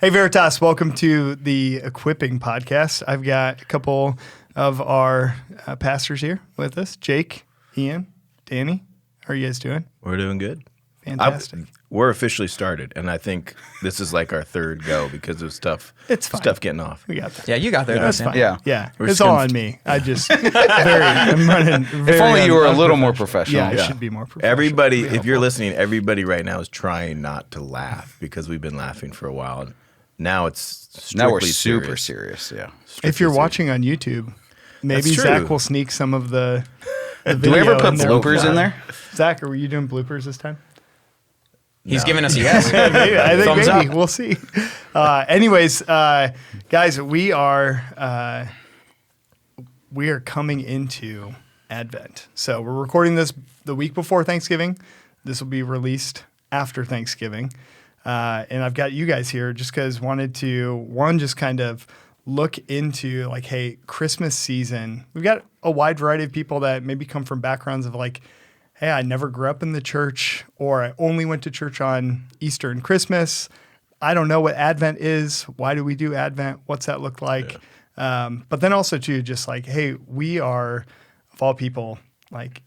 Hey, Veritas, welcome to the Equipping Podcast. I've got a couple of our pastors here with us, Jake, Ian, Danny. How are you guys doing? We're doing good. Fantastic. We're officially started, and I think this is like our third go because it was tough. It's fine. Tough getting off. We got that. Yeah, you got there. That's fine. Yeah. We're It's just all gonna- on me. I'm running very If only you were a little more professional. Yeah, I should be more professional. Everybody, Be if you're helpful. listening, everybody right now is trying not to laugh because we've been laughing for a while. And now it's strictly Now we're super serious. Yeah. If you're watching on YouTube, maybe That's true. Zach will sneak some of the Do we ever video put there. bloopers in there? Zach, were you doing bloopers this time? He's giving us a yes. Maybe. I think Thumbs maybe. up. We'll see. Anyways, guys, we are coming into Advent. So we're recording this the week before Thanksgiving. This will be released after Thanksgiving. And I've got you guys here just because wanted to, just kind of look into like, hey, Christmas season. We've got a wide variety of people that maybe come from backgrounds of like, hey, I never grew up in the church, or I only went to church on Easter and Christmas. I don't know what Advent is. Why do we do Advent? What's that look like? Yeah. But then also too, just like, hey, we are, of all people, like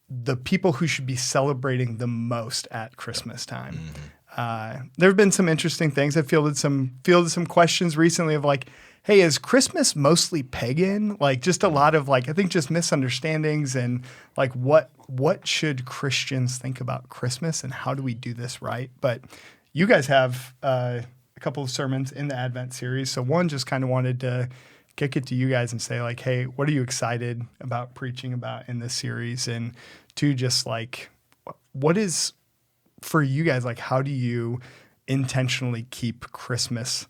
the people who should be celebrating the most at Christmas time. Mm-hmm. There have been some interesting things. I fielded some questions recently of like, hey, is Christmas mostly pagan? Like just a lot of like, I think just misunderstandings and like what should Christians think about Christmas and how do we do this right? But you guys have a couple of sermons in the Advent series. So one, just kind of wanted to kick it to you guys and say like, hey, what are you excited about preaching about in this series? And two, just like, what is for you guys, like how do you intentionally keep Christmas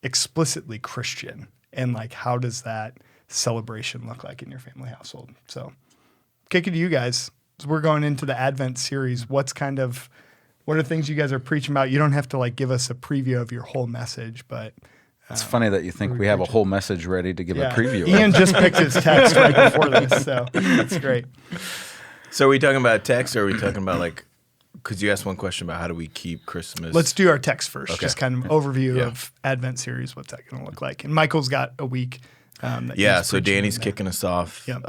explicitly Christian, and like how does that celebration look like in your family household? So kick it to you guys. As we're going into the Advent series, what are things you guys are preaching about? You don't have to like give us a preview of your whole message, but It's funny that you think we have a whole message ready to give a preview. Ian just picked his text right before this, so that's great. So are we talking about text, or are we talking about like? Because you asked one question about how do we keep Christmas. Let's do our text first. Okay. Just kind of overview of Advent series. What's that going to look like? And Michael's got a week. So Danny's kicking us off Yep.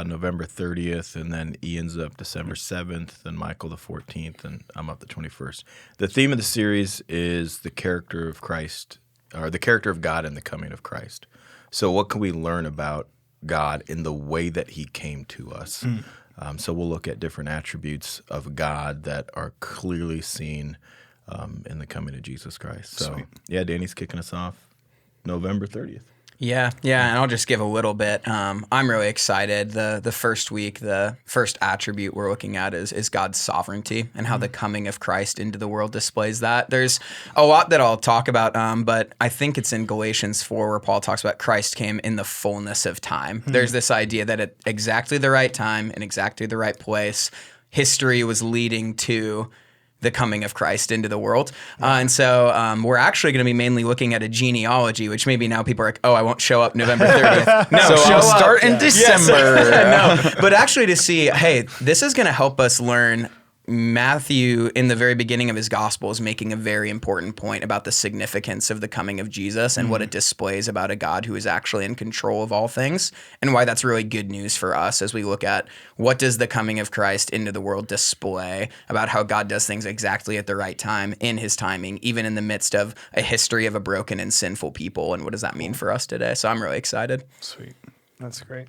November 30th, and then Ian's up December 7th, and Michael the 14th, and I'm up the 21st. The theme of the series is the character of Christ, or the character of God and the coming of Christ. So what can we learn about God in the way that he came to us? So we'll look at different attributes of God that are clearly seen in the coming of Jesus Christ. So, Danny's kicking us off November 30th. Yeah, and I'll just give a little bit. I'm really excited. The first week, the first attribute we're looking at is God's sovereignty and how the coming of Christ into the world displays that. There's a lot that I'll talk about, but I think it's in Galatians 4 where Paul talks about Christ came in the fullness of time. There's this idea that at exactly the right time, in exactly the right place, history was leading to the coming of Christ into the world. And so we're actually going to be mainly looking at a genealogy, which maybe now people are like, oh, I won't show up November 30th. No, So I'll start in Yes. December. No, but actually to see, hey, this is going to help us learn. Matthew, in the very beginning of his gospel, is making a very important point about the significance of the coming of Jesus and what it displays about a God who is actually in control of all things, and why that's really good news for us as we look at what does the coming of Christ into the world display about how God does things exactly at the right time in his timing, even in the midst of a history of a broken and sinful people, and what does that mean for us today? So I'm really excited. Sweet. That's great.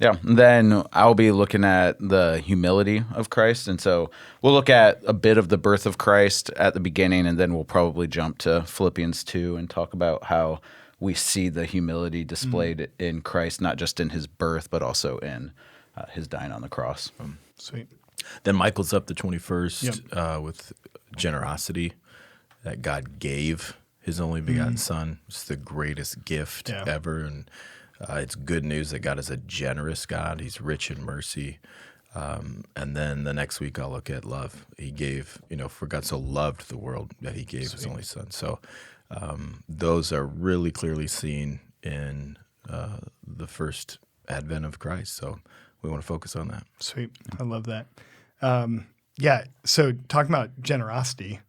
Yeah. And then I'll be looking at the humility of Christ. And so we'll look at a bit of the birth of Christ at the beginning, and then we'll probably jump to Philippians 2 and talk about how we see the humility displayed in Christ, not just in his birth, but also in his dying on the cross. Sweet. Then Michael's up the 21st with generosity that God gave his only begotten son. It's the greatest gift ever. And it's good news that God is a generous God. He's rich in mercy. And then the next week I'll look at love. He gave, for God so loved the world that he gave his only son. So those are really clearly seen in the first advent of Christ. So we want to focus on that. Sweet. I love that. So talking about generosity,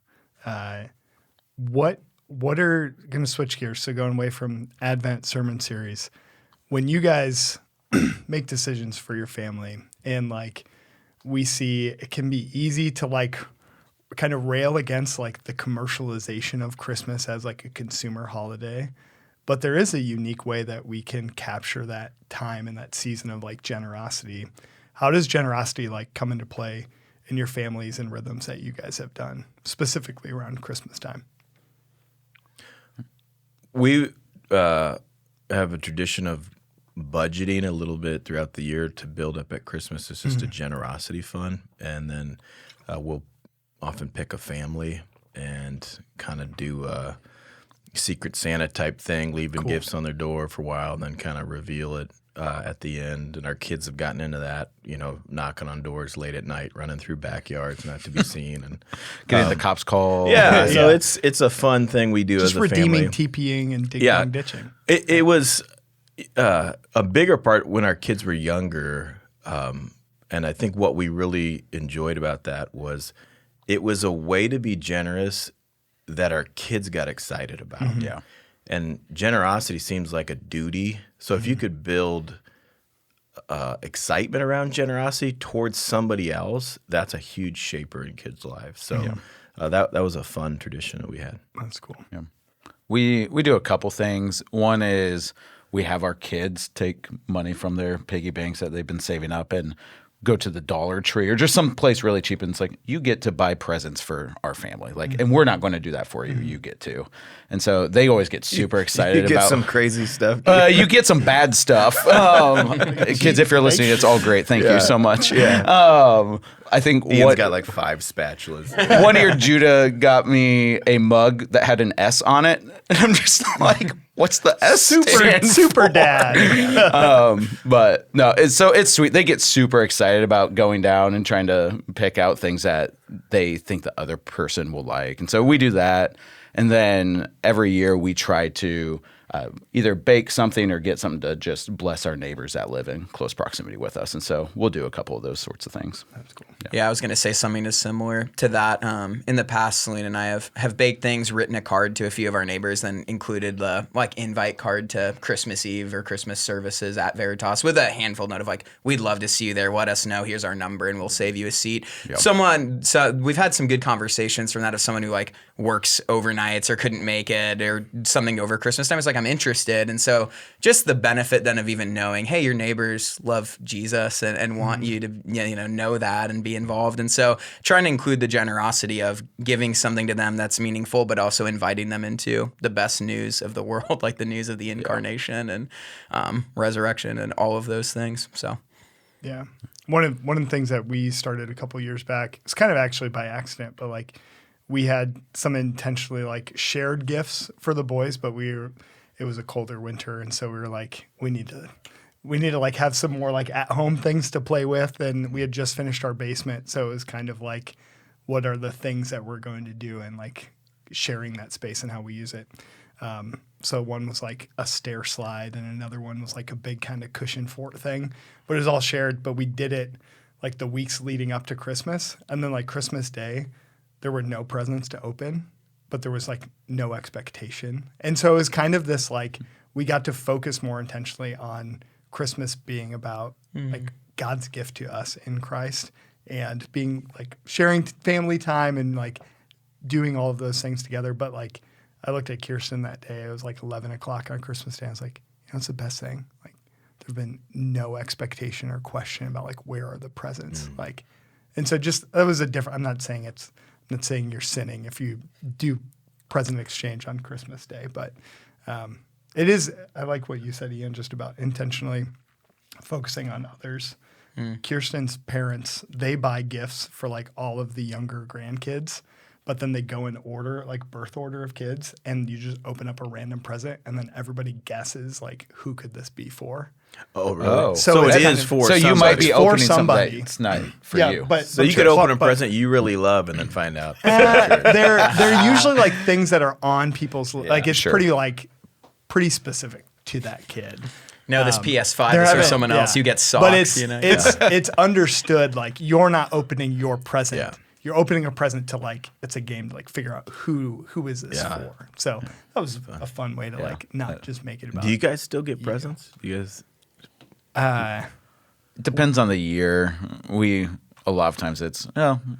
what what are going to switch gears? So going away from Advent sermon series, when you guys make decisions for your family and like we see it can be easy to like kind of rail against like the commercialization of Christmas as like a consumer holiday, but there is a unique way that we can capture that time and that season of like generosity. How does generosity like come into play in your families and rhythms that you guys have done specifically around Christmas time? We have a tradition of budgeting a little bit throughout the year to build up at Christmas. It's just a generosity fund. And then we'll often pick a family and kind of do a Secret Santa type thing, leaving gifts on their door for a while, and then kind of reveal it at the end. And our kids have gotten into that, knocking on doors late at night, running through backyards, not to be seen, and Getting the cops call. Yeah, so it's a fun thing we do just as a family. Just redeeming TPing and digging and ditching. It was a bigger part when our kids were younger, and I think what we really enjoyed about that was it was a way to be generous that our kids got excited about. Yeah. And generosity seems like a duty. So if you could build excitement around generosity towards somebody else, that's a huge shaper in kids' lives. So that was a fun tradition that we had. That's cool. Yeah. We do a couple things. One is we have our kids take money from their piggy banks that they've been saving up and go to the Dollar Tree or just some place really cheap, and it's like, you get to buy presents for our family, like, and we're not going to do that for you. You get to, and so they always get super excited You get about some crazy stuff. you get some bad stuff. Kids, if you're listening, it's all great. Thank you so much. I think Ian's got like 5 spatulas. one year Judah got me a mug that had an S on it, and I'm just like, what's the S stand Super for? dad. But no, it's sweet. They get super excited about going down and trying to pick out things that they think the other person will like. And so we do that. And then every year we try to either bake something or get something to just bless our neighbors that live in close proximity with us. And so we'll do a couple of those sorts of things. That's cool. Yeah, I was going to say something as similar to that. In the past, Selena and I have baked things, written a card to a few of our neighbors, and included the invite card to Christmas Eve or Christmas services at Veritas with a handful note of like, we'd love to see you there. Let us know. Here's our number, and we'll save you a seat. Yep. So we've had some good conversations from that of someone who like works overnights or couldn't make it or something over Christmas time. It's like, I'm interested. And so just the benefit then of even knowing, hey, your neighbors love Jesus and want you to know that and be involved. And so trying to include the generosity of giving something to them that's meaningful, but also inviting them into the best news of the world, like the news of the incarnation and resurrection and all of those things. So Yeah. One of the things that we started a couple years back, it's kind of actually by accident, but like we had some intentionally like shared gifts for the boys, but it was a colder winter, and so we were like, we need to like have some more like at home things to play with, and we had just finished our basement, so it was kind of like, what are the things that we're going to do, and like sharing that space and how we use it. So one was like a stair slide, and another one was like a big kind of cushion fort thing, but it was all shared. But we did it like the weeks leading up to Christmas, and then like Christmas Day, there were no presents to open, but there was like no expectation. And so it was kind of this like, we got to focus more intentionally on Christmas being about like God's gift to us in Christ, and being like sharing family time and like doing all of those things together. But like, I looked at Kirsten that day, it was like 11 o'clock on Christmas Day. I was like, it's the best thing. Like, there's been no expectation or question about like, where are the presents? Like, and so just, that was a different, I'm not saying you're sinning if you do present exchange on Christmas Day, but it is, I like what you said, Ian, just about intentionally focusing on others. Kirsten's parents, they buy gifts for like all of the younger grandkids, but then they go in order, like birth order of kids, and you just open up a random present, and then everybody guesses like, who could this be for? Oh, really? Oh. So it is for somebody. So you might be For opening somebody. something that's not for you. But So you could open a present you really love and then find out. they're usually like things that are on people's like it's sure. pretty specific to that kid. no, this PS5 They're is for having- someone else. yeah. You get socks. But it's understood like you're not opening your present. Yeah. you're opening a present to like it's a game to like figure out who is this for. So that was a fun way to like not just make it about. Do you guys still get presents? Do you guys? It depends on the year. A lot of times it's,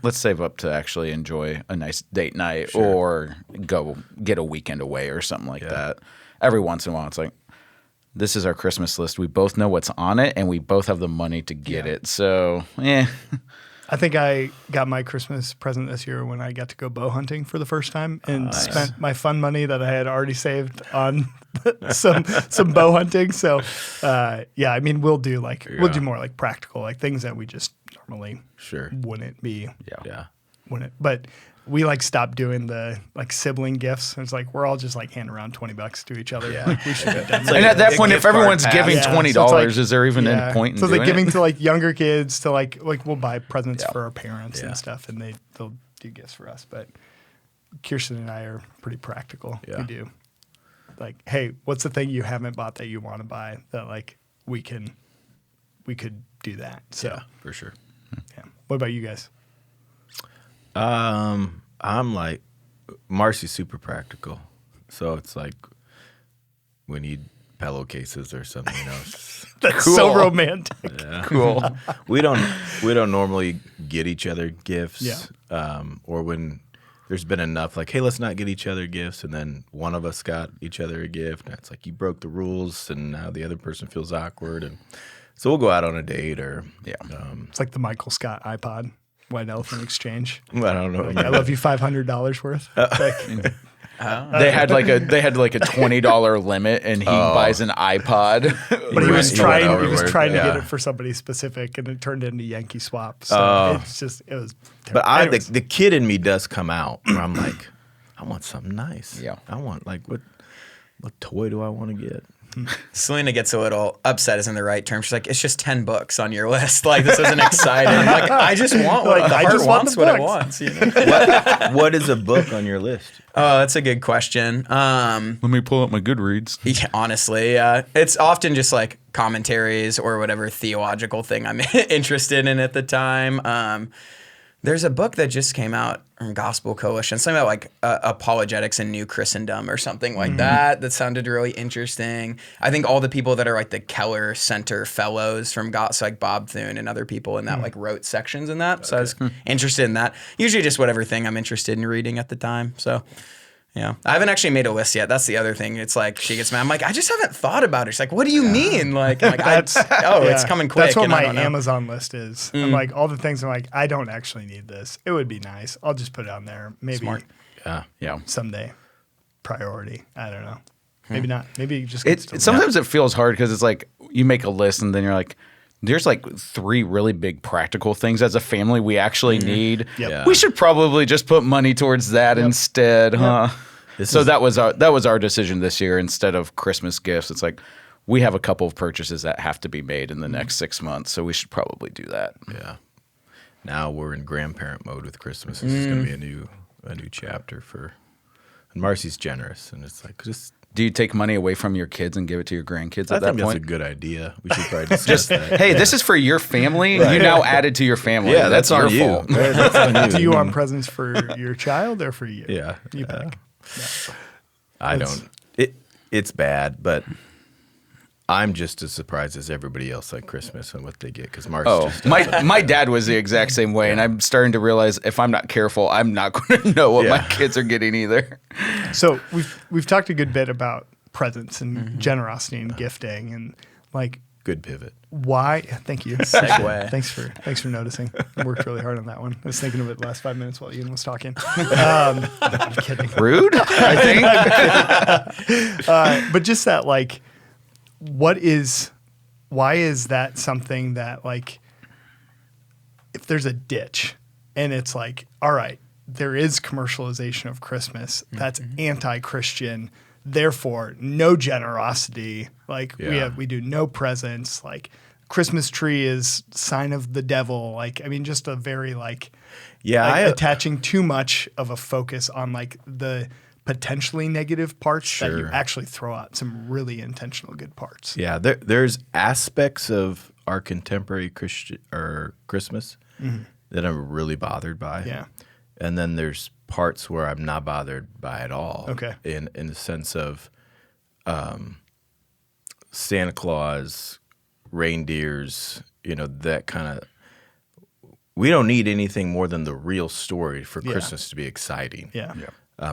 let's save up to actually enjoy a nice date night or go get a weekend away or something like that. Every once in a while, it's like, this is our Christmas list. We both know what's on it, and we both have the money to get it. So, I think I got my Christmas present this year when I got to go bow hunting for the first time and spent my fun money that I had already saved on some bow hunting. So, I mean, we'll do more like practical, like things that we just normally wouldn't be. Wouldn't. But we like stopped doing the like sibling gifts. It's like we're all just like handing around $20 to each other. Like we should have done that. And at that point, if everyone's giving $20, so like, is there even any point in so it's doing like giving it? to like younger kids to like we'll buy presents for our parents and stuff, and they'll do gifts for us. But Kirsten and I are pretty practical. Yeah. We do. Like, hey, what's the thing you haven't bought that you want to buy that like we could do that. So for sure. Yeah. What about you guys? I'm like Marcy's super practical, so it's like we need pillowcases or something. That's so romantic. Yeah. Cool. we don't normally get each other gifts. Or when there's been enough, like, hey, let's not get each other gifts, and then one of us got each other a gift, and it's like you broke the rules, and now the other person feels awkward, and so we'll go out on a date or It's like the Michael Scott iPod. White Elephant Exchange. I don't know. Like, I love you $500 worth. They had like a $20 limit, and he buys an iPod. But he was trying to Yeah. get it for somebody specific, and it turned into Yankee Swap. So it was terrible. But the kid in me does come out where I'm like, I want something nice. Yeah. I want like what toy do I want to get? Selena gets a little upset, isn't the right term. She's like, it's just 10 books on your list. Like, this isn't exciting. I'm like, I just want what the heart wants what it wants. You know? What is a book on your list? Oh, that's a good question. Let me pull up my Goodreads. Yeah, honestly, it's often just like commentaries or whatever theological thing I'm interested in at the time. There's a book that just came out from Gospel Coalition, something about like apologetics and new Christendom or something like that. That sounded really interesting. I think all the people that are like the Keller Center fellows from so like Bob Thune and other people in that like wrote sections in that. So I was interested in that. Usually just whatever thing I'm interested in reading at the time. So yeah, I haven't actually made a list yet. That's the other thing. It's like she gets mad. I'm like, I just haven't thought about it. She's like, what do you mean? Like, I'm like it's coming quick. That's what and my I don't know. Amazon list is. I'm like, all the things I'm like, I don't actually need this. It would be nice. I'll just put it on there. Maybe Smart. Yeah. someday. Priority. I don't know. Maybe not. Maybe it just Sometimes it feels hard because it's like you make a list and then you're like, there's like 3 really big practical things as a family we actually need. Yep. Yeah. We should probably just put money towards that instead, huh? That was our decision this year. Instead of Christmas gifts, it's like we have a couple of purchases that have to be made in the next 6 months, so we should probably do that. Yeah. Now we're in grandparent mode with Christmas. This is going to be a new chapter and Marcy's generous, and it's like just. Do you take money away from your kids and give it to your grandkids at I that think point? that's a good idea. We should probably discuss that. Hey, this is for your family. You now added to your family. Yeah, that's on your you. fault. That's on you. Do you want presents for your child or for you? Yeah. You pick. I don't. It's bad, but I'm just as surprised as everybody else at Christmas and what they get because Marcy's just my dad was the exact same way, and I'm starting to realize if I'm not careful, I'm not going to know what my kids are getting either. So we've talked a good bit about presents and generosity and gifting and like good pivot. why. Thank you. Segue. Thanks for noticing. I worked really hard on that one. I was thinking of it the last 5 minutes while Ian was talking. I'm kidding. Rude, I think. But just that, like, why is that something that, like, if there's a ditch and it's like, all right, there is commercialization of Christmas, that's anti-Christian, therefore no generosity. Like we do no presents. Like Christmas tree is sign of the devil. Like, I mean, just a very attaching too much of a focus on like the potentially negative parts that you actually throw out some really intentional good parts. Yeah, there's aspects of our contemporary Christian or Christmas that I'm really bothered by. Yeah. And then there's parts where I'm not bothered by at all. Okay. In the sense of Santa Claus, reindeers, that kind of. We don't need anything more than the real story for Christmas to be exciting. Yeah.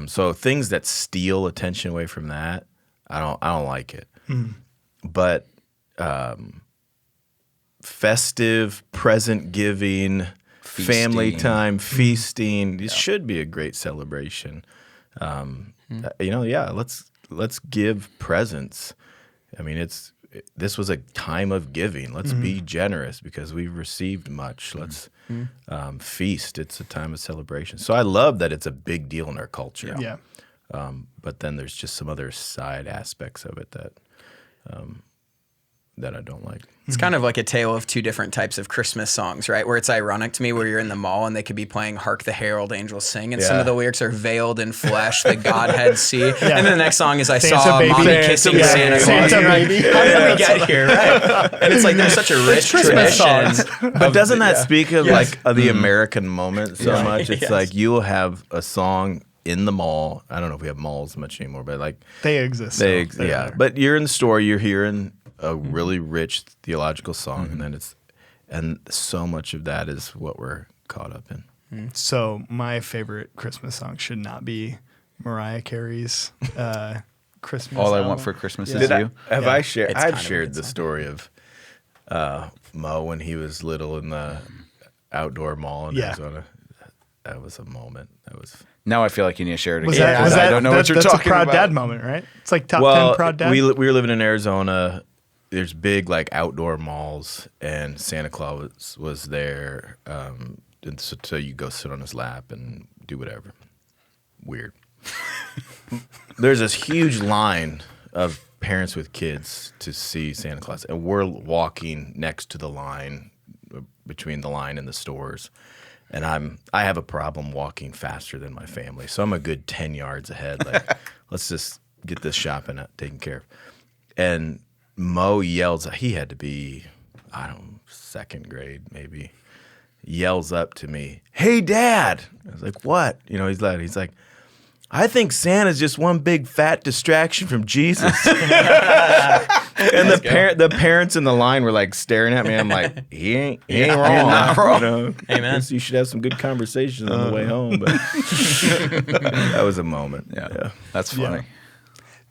So things that steal attention away from that, I don't like it. But festive, present giving, family time, feasting, it should be a great celebration. Let's give presents. I mean, this was a time of giving. Let's be generous because we've received much. Let's feast. It's a time of celebration. So I love that it's a big deal in our culture. Yeah. But then there's just some other side aspects of it that I don't like. It's kind of like a tale of two different types of Christmas songs, right? Where it's ironic to me where you're in the mall and they could be playing Hark the Herald Angels Sing, and some of the lyrics are veiled in flesh, the Godhead see. And then the next song is I Santa saw baby. mommy kissing Santa Claus. Santa Right? baby. How did we get here? Right. And it's like there's such a rich Christmas tradition. songs. But doesn't that speak of the American moment so much? It's like you will have a song in the mall. I don't know if we have malls much anymore, but like They exist. They, so they're yeah, there. but you're in the store, you're hearing a really rich theological song, and so much of that is what we're caught up in. So my favorite Christmas song should not be Mariah Carey's Christmas. All I album. want for Christmas Yeah. is you. I shared? It's I've kind of a shared good the song. story of Mo when he was little in the outdoor mall in Yeah. Arizona. That was a moment. That was. Now I feel like you need to share it Was again. that? 'cause Was that? I don't know what you're that's talking a proud about. dad moment, right? It's like top 10 proud dad. we were living in Arizona. There's big like outdoor malls, and Santa Claus was there. And so you go sit on his lap and do whatever. Weird. There's this huge line of parents with kids to see Santa Claus, and we're walking next to the line, between the line and the stores. And I have a problem walking faster than my family, so I'm a good 10 yards ahead. Like, let's just get this shopping taken care of. And Mo yells. He had to be, I don't know, second grade maybe. Yells up to me, "Hey, Dad!" I was like, "What?" He's loud. He's like, "I think Santa's just one big fat distraction from Jesus." And the parents in the line were like staring at me. I'm like, he ain't wrong. not wrong. Amen. Amen. You should have some good conversations on the way home. But that was a moment. Yeah, that's funny.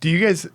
Do you guys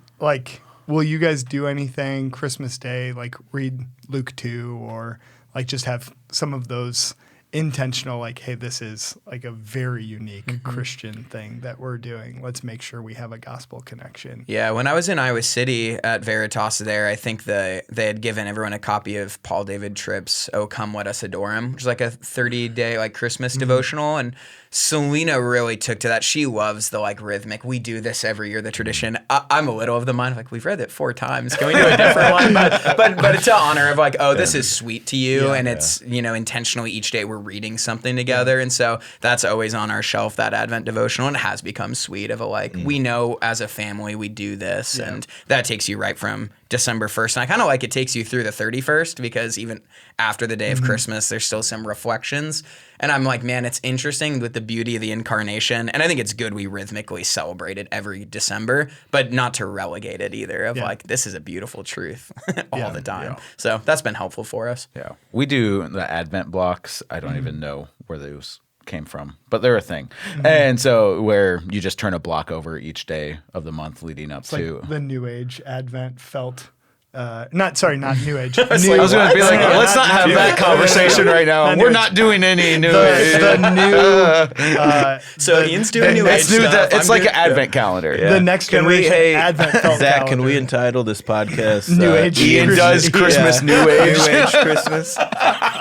will you guys do anything Christmas Day, like read Luke 2 or like just have some of those intentional, like, hey, this is like a very unique Christian thing that we're doing. Let's make sure we have a gospel connection. Yeah, when I was in Iowa City at Veritas there, I think they had given everyone a copy of Paul David Tripp's "Oh Come Let Us Adore Him," which is like a 30-day like Christmas devotional. And Selena really took to that. She loves the like rhythmic. We do this every year, the tradition. I'm a little of the mind of like, we've read it 4 times. Can we do a different one? But to honor of like, oh, this is sweet to you, and it's intentionally each day we're reading something together, and so that's always on our shelf, that Advent devotional, and it has become sweet of a like, we know as a family we do this, and that takes you right from December 1st, and I kind of like it takes you through the 31st, because even after the day of Christmas, there's still some reflections. And I'm like, man, it's interesting with the beauty of the incarnation. And I think it's good we rhythmically celebrate it every December, but not to relegate it either of like, this is a beautiful truth all the time. Yeah. So that's been helpful for us. Yeah. We do the Advent blocks. I don't even know where those came from, but they're a thing. And so where you just turn a block over each day of the month leading up It's to like the New Age Advent felt. Not New Age. I was going to be like, let's not have that conversation right now. We're not doing any new age. The new. So Ian's doing New Age stuff. It's like an Advent calendar. The next generation Advent felt Zach, calendar. can we entitle this podcast New Age Ian Christmas. does Christmas New Age. New Age Christmas?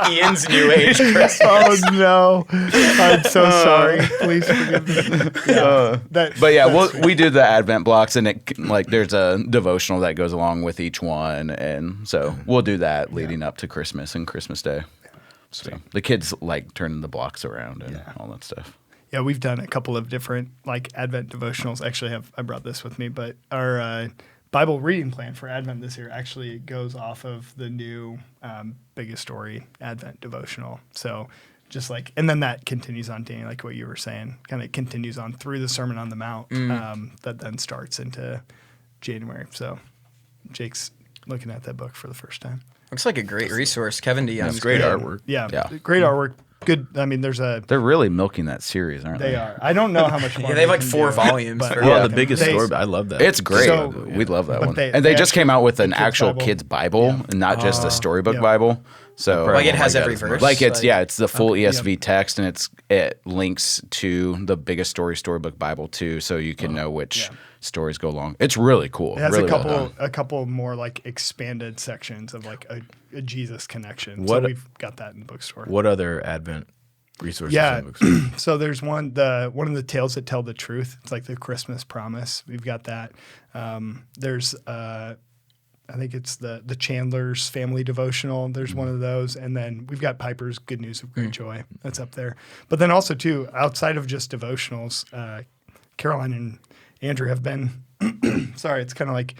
Ian's New Age Christmas. Oh no! I'm so sorry. Please forgive me. Yeah, But yeah, we do the Advent blocks, and it like there's a devotional that goes along with each one, and so we'll do that leading up to Christmas and Christmas Day. So the kids like turning the blocks around and all that stuff. Yeah, we've done a couple of different like Advent devotionals. Actually, I brought this with me, but our Bible reading plan for Advent this year actually goes off of the new Biggest Story Advent devotional. So just like, and then that continues on, Danny, like what you were saying, kind of continues on through the Sermon on the Mount, that then starts into January. So Jake's looking at that book for the first time. Looks like a great resource. Kevin DeYoung's It's great good. artwork. Yeah, Yeah. great artwork. Good. I mean, They're really milking that series, aren't they? they are. I don't know how much more. Yeah, they have like can 4 do, volumes. but- for- Well, Yeah. the biggest They- story, I love that. It's great. So- We love that But one. they And they just actually- came out with an Kids' actual Bible. kids Bible, and not just a storybook Yeah. Bible. So Like it has that every as much. verse. like it's the full ESV Yep. text, and it links to the biggest storybook Bible too, so you can know which stories go along. It's really cool. It has really a well done. couple more like expanded sections of like a Jesus connection. What- So we've got that in the bookstore. What other Advent resources Yeah. in the bookstore? So there's one of the tales that tell the truth. It's like the Christmas promise. We've got that. There's I think it's the Chandler's family devotional. There's one of those, and then we've got Piper's Good News of Great Joy. That's up there. But then also too, outside of just devotionals, Caroline and Andrew have been. Sorry, it's kind of like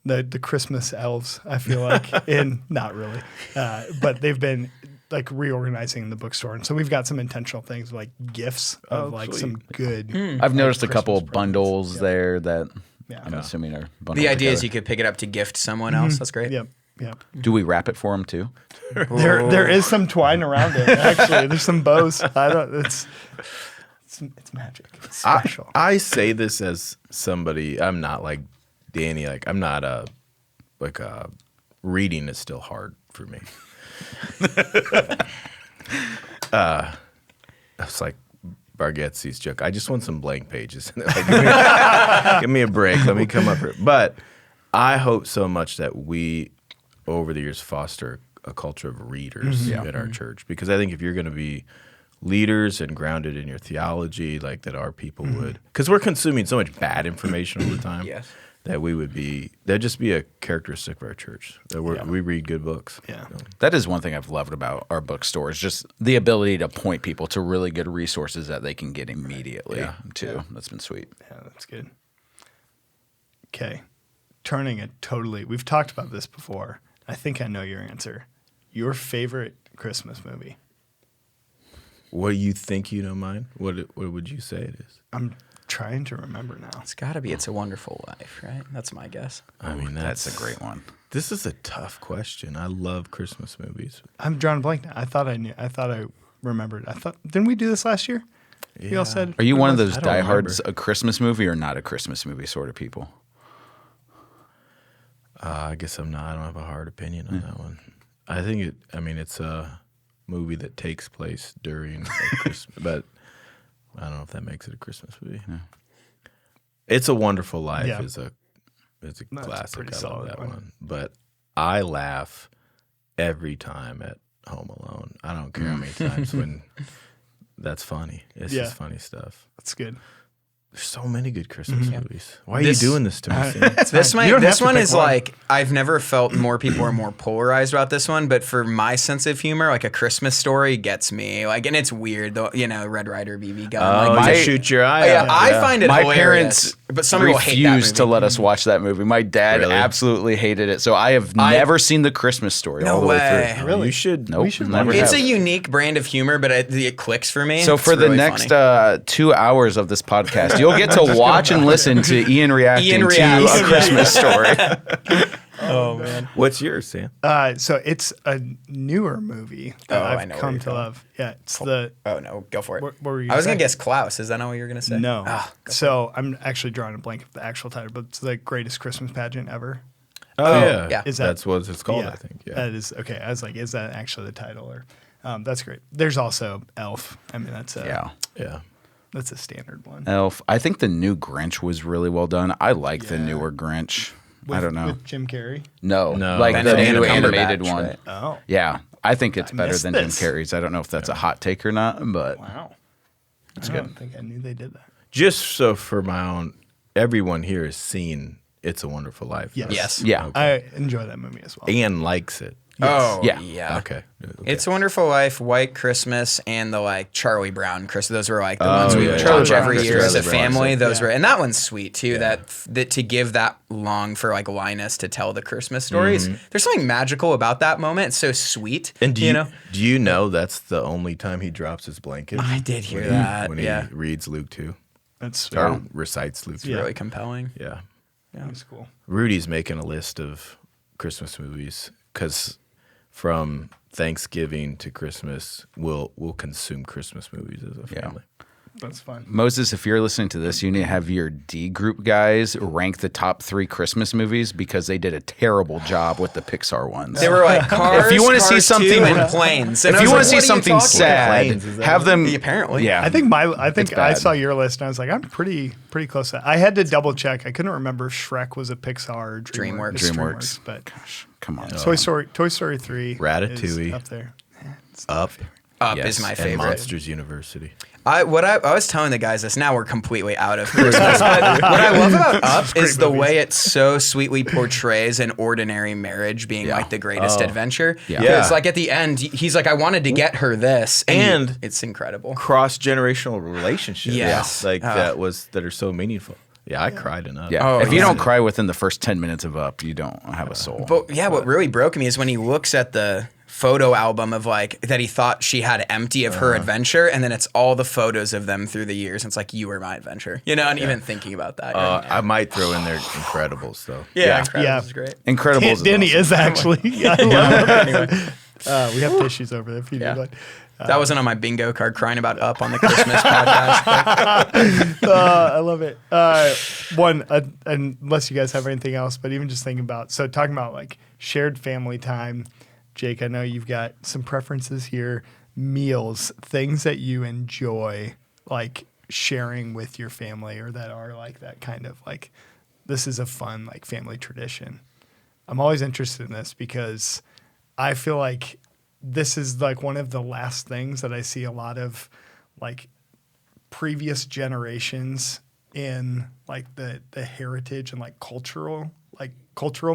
the Christmas elves. I feel like, and not really, but they've been like reorganizing the bookstore, and so we've got some intentional things like gifts of like some good. I've noticed a Christmas couple presents. bundles there that Yeah. I'm assuming are bundled The idea is together. you could pick it up to gift someone else. That's great. Yep. Yep. Do we wrap it for them too? There is some twine around it. Actually, there's some bows. I don't. It's magic. It's special. I say this as somebody. I'm not like Danny. Like I'm not reading is still hard for me. It's like Bargatze's joke. I just want some blank pages. Like, give me a break. Let me come up here. But I hope so much that we, over the years, foster a culture of readers at our church. Because I think if you're going to be leaders and grounded in your theology, like that our people would, because we're consuming so much bad information all the time. Yes. That we would be, that'd just be a characteristic of our church. That we read good books. Yeah. That is one thing I've loved about our bookstore is just the ability to point people to really good resources that they can get immediately too. That's been sweet. Yeah, that's good. Okay. Turning it totally. We've talked about this before. I think I know your answer. Your favorite Christmas movie? What do you think you know mine? What would you say it is? I'm trying to remember now. It's got to be It's a Wonderful Life, right? That's my guess. I mean, That's a great one. This is a tough question. I love Christmas movies. I'm drawing a blank now. I thought I knew. I thought I remembered. Didn't we do this last year? We all said. Are you one of those I don't diehards, remember. a Christmas movie or not a Christmas movie sort of people? I guess I'm not. I don't have a hard opinion on that one. I think it's a movie that takes place during Christmas, but I don't know if that makes it a Christmas movie. Yeah. It's a Wonderful Life Yeah. is a That's a classic. pretty I love solid that one. one. But I laugh every time at Home Alone. I don't care how many times when that's funny. It's Yeah. just funny stuff. That's good. There's so many good Christmas Mm-hmm. movies. Why are This- you doing this to me, Sam? This You don't have this to one pick is one. like I've never felt more people are more polarized about this one, but for my sense of humor, like A Christmas Story gets me. Like, and it's weird though, Red Ryder BB gun. Oh, like, to my- shoot your eye yeah, out. I find it My hilarious. parents But some people hate that refused to movie. let us watch that movie. My dad Really? absolutely hated it. So I have never seen the Christmas Story No all the way way. through. Really? You should. Nope, should never watch it. It's have. a unique brand of humor, but it clicks for me. So It's for the really next funny. 2 hours of this podcast, you'll get to watch and listen to Ian reacting Ian to reacts. A Christmas Story. Oh man. What's yours, Sam? So it's a newer movie that I I've know where come you're to going. love. Yeah, it's the. Oh no, go for it. What were you I was gonna gonna say? guess Klaus. Is that not what you're gonna say? No. Ah, So I'm actually drawing a blank of the actual title, but it's the greatest Christmas pageant ever. Oh, yeah. yeah. Is that- That's what it's called, I think. Yeah. That is okay. I was like, is that actually the title? Or that's great. There's also Elf. I mean, that's a Yeah. that's a standard one. Elf. I think the new Grinch was really well done. I like the newer Grinch. I don't know. With Jim Carrey. No, like the Benedict new Cumberbatch, animated one. right? Oh, Yeah, I think it's better missed than this. Jim Carrey's. I don't know if that's a hot take or not, but wow. I don't think I knew they did that. Just so for my own, everyone here has seen It's a Wonderful Life. Yes. right? Yes. yeah. I enjoy that movie as well. And likes it. Oh, Yeah. yeah. Okay. It's a Wonderful Life, White Christmas, and the like Charlie Brown Christmas. Those were like the ones we would Charlie watch Brown every year Christmas. as a family. Those Yeah. were, and that one's sweet too. That to give that long for like Linus to tell the Christmas stories. There's something magical about that moment. It's so sweet. And you know, do you know that's the only time he drops his blanket? I did hear when that. when Yeah. he reads Luke 2 That's or recites Luke 2. really compelling. Yeah. that's cool. Rudy's making a list of Christmas movies because from Thanksgiving to Christmas, we'll consume Christmas movies as a family. That's fun. Moses, if you're listening to this, you need to have your D group guys rank the top 3 Christmas movies because they did a terrible job with the Pixar ones. They were like cars. If you want to see Cars 2, something, and planes. And if I you was want like, to see what are you something talking sad, Planes, is that have them. Apparently. yeah. I think I bad. saw your list and I was like, I'm pretty close to that. I had to double check. I couldn't remember if Shrek was a Pixar or DreamWorks. It's DreamWorks. but Come on. Toy Story 3 Ratatouille. is up there. Up Up Yes, is my and favorite. Monsters University. I was telling the guys this. Now we're completely out of Christmas. But what I love about Up is the way it so sweetly portrays an ordinary marriage being like the greatest adventure. Yeah. Because Yeah. like at the end, he's like, I wanted to get her this, And it's incredible. Cross-generational relationships. Yes. Like that are so meaningful. Yeah, I cried enough. Yeah. Oh, if you yeah. don't cry within the first 10 minutes of Up, you don't have a soul. But yeah, what really broke me is when he looks at the photo album of like that he thought she had empty of her adventure, and then it's all the photos of them through the years. And it's like, you were my adventure, you know. And even thinking about that, I might throw in there Incredibles though. Incredibles is great. Incredibles. Danny awesome. is actually. Yeah, I love it. We have tissues over there if you need one. That wasn't on my bingo card crying about Up on the Christmas podcast. I love it. Unless you guys have anything else, but even just thinking about, so talking about like shared family time, Jake, I know you've got some preferences here. Meals, things that you enjoy, like sharing with your family or that are like that kind of like, this is a fun like family tradition. I'm always interested in this because I feel like this is like one of the last things that I see a lot of like previous generations in like the heritage and like cultural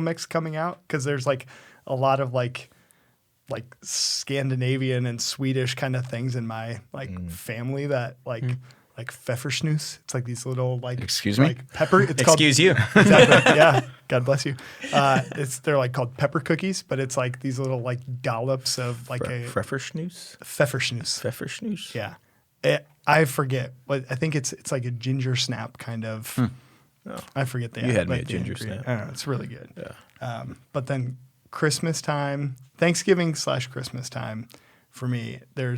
mix coming out, because there's like a lot of like Scandinavian and Swedish kind of things in my like family that like pfeffersnus. It's like these little like Excuse me? like pepper. It's Excuse you. Exactly. Yeah. God bless you. They're like called pepper cookies, but it's like these little like dollops of like a Pfefferschnus? pfefferschnus. Pfefferschnus? Yeah. I forget, but I think it's like a ginger snap kind of. I forget the. You had me like at the ginger ingredient. snap. I don't know. It's really good. Yeah. But then Christmas time, Thanksgiving/Christmas time, for me, there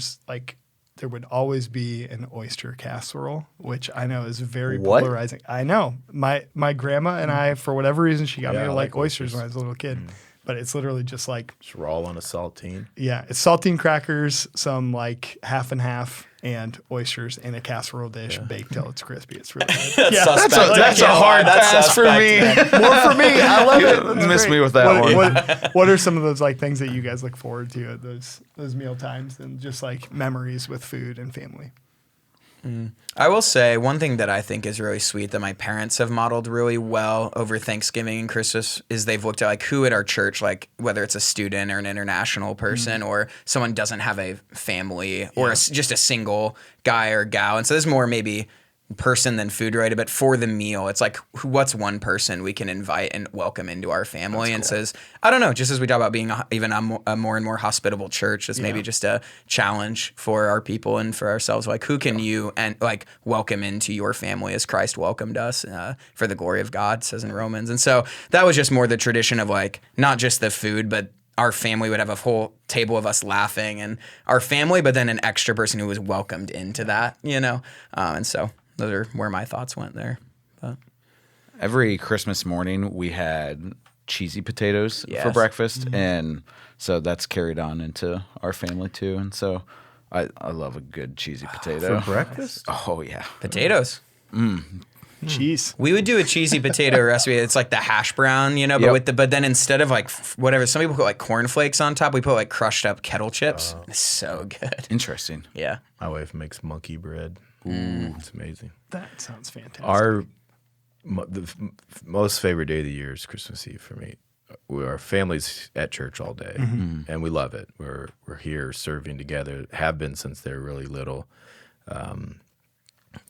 would always be an oyster casserole, which I know is very What? polarizing. I know. My grandma and I, for whatever reason, she got me Yeah, to I like like oysters oysters. when I was a little kid. But it's literally just like, Just roll on a saltine. yeah, it's saltine crackers, some like half and half, and oysters in a casserole dish, baked till it's crispy. It's really good. Yeah, That's a hard pass for me. more for me. I love it. That's Miss great. me with that one. What are some of those like things that you guys look forward to at those meal times and just like memories with food and family? I will say one thing that I think is really sweet that my parents have modeled really well over Thanksgiving and Christmas is they've looked at like who at our church, like whether it's a student or an international person or someone doesn't have a family or just a single guy or gal. And so there's more maybe person than food related, but for the meal, it's like what's one person we can invite and welcome into our family. And says, I don't know, just as we talk about being even a more and more hospitable church, it's maybe just a challenge for our people and for ourselves. Like who can you and like welcome into your family as Christ welcomed us for the glory of God, says in Romans. And so that was just more the tradition of like not just the food, but our family would have a whole table of us laughing and our family, but then an extra person who was welcomed into that, you know? And so those are where my thoughts went there. But Every Christmas morning, we had cheesy potatoes for Yes. breakfast. And so that's carried on into our family too. And so I love a good cheesy potato. For breakfast? Oh, yeah. potatoes. Cheese. We would do a cheesy potato recipe. It's like the hash brown, you know, but Yep. with but then instead of like whatever, some people put like cornflakes on top. We put like crushed up kettle chips. It's so good. Interesting. Yeah. My wife makes monkey bread. Ooh, it's amazing. That sounds fantastic. The most favorite day of the year is Christmas Eve for me. our family's at church all day, and we love it. We're here serving together, have been since they're really little.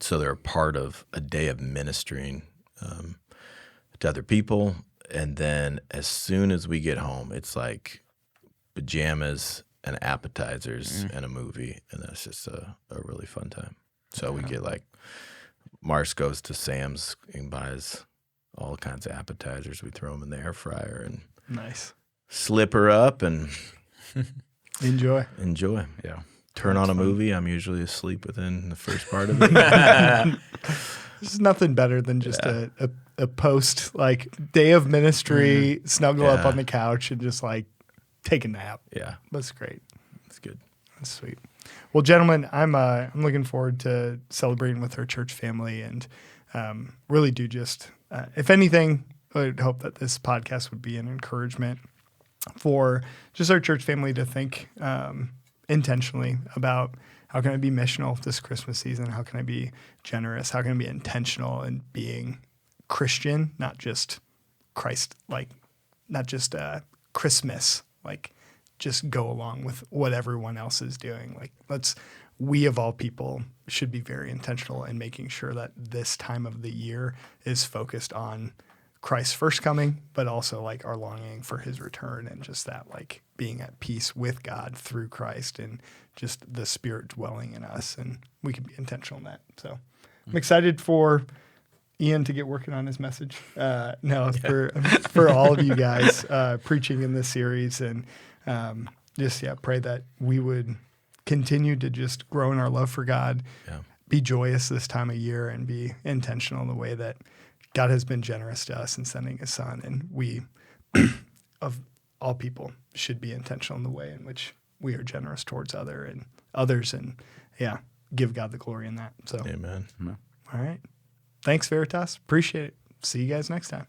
So they're a part of a day of ministering to other people. And then as soon as we get home, it's like pajamas and appetizers and a movie. And that's just a really fun time. So we get like, Mars goes to Sam's and buys all kinds of appetizers. We throw them in the air fryer and Nice. slip her up and Enjoy. Yeah. Turn on a movie. I'm usually asleep within the first part of it. There's nothing better than just a post like day of ministry, snuggle up on the couch and just like take a nap. Yeah. That's great. It's good. That's sweet. Well, gentlemen, I'm looking forward to celebrating with our church family, and really do just, if anything, I would hope that this podcast would be an encouragement for just our church family to think intentionally about how can I be missional this Christmas season? How can I be generous? How can I be intentional in being Christian, not just Christ, like not just Christmas, like just go along with what everyone else is doing. Like we of all people should be very intentional in making sure that this time of the year is focused on Christ's first coming, but also like our longing for his return, and just that like being at peace with God through Christ and just the Spirit dwelling in us. And we can be intentional in that. So I'm excited for Ian to get working on his message. For all of you guys preaching in this series, and pray that we would continue to just grow in our love for God, be joyous this time of year, and be intentional in the way that God has been generous to us in sending his son. And we, of all people, should be intentional in the way in which we are generous towards others and give God the glory in that. So, Amen. All right. Thanks, Veritas. Appreciate it. See you guys next time.